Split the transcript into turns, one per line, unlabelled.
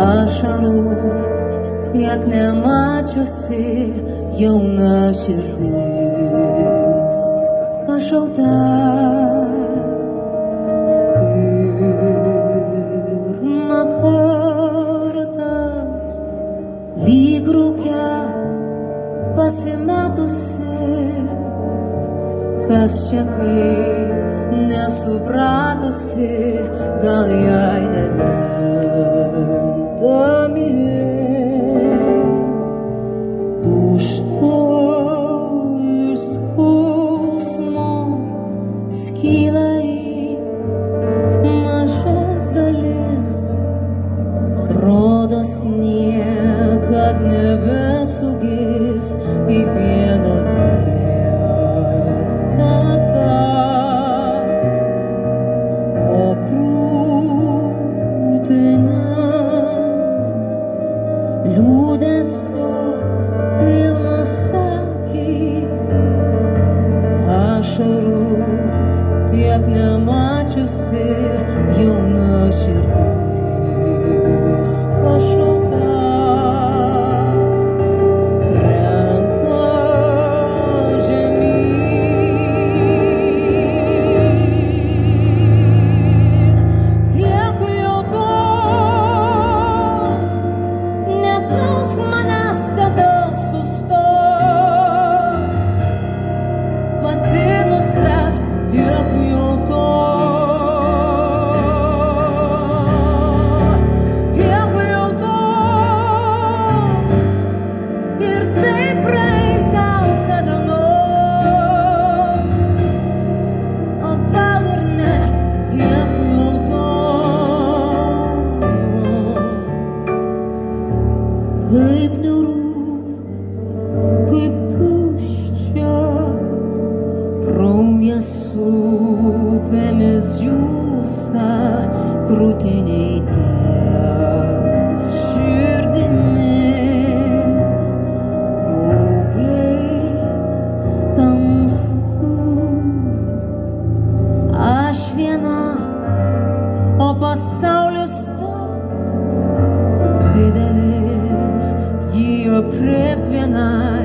ašarų tiek nemačiusi jauna širdis pašauta. Pirmą kartą lyg rūke pasimetusi, kas čia kaip nesupratusi, gal jai nelemta mylėt. Dūžtau iš skausmo, skyla į mažas dalis, rodos niekad nebesugis į vieną vietą atgal. Po krūtine liūdesio pilnas akys, ašarų tiek nemačiusi jauna širdis pašauta. Krenta žemyn, tiek jau to, neklausk manęs, kada sustot, pati nuspręsk, tiek jau to. Tiek jau to, ir tai praeis gal kada nors, o gal ir ne, tiek jau to. Kaip niūru, kaip tuščia, kraujas upėmis džiūsta, krūtiniai ties širdimi, baugiai tamsu. Aš viena, o pasaulis toks didelis, jį aprėpt vienai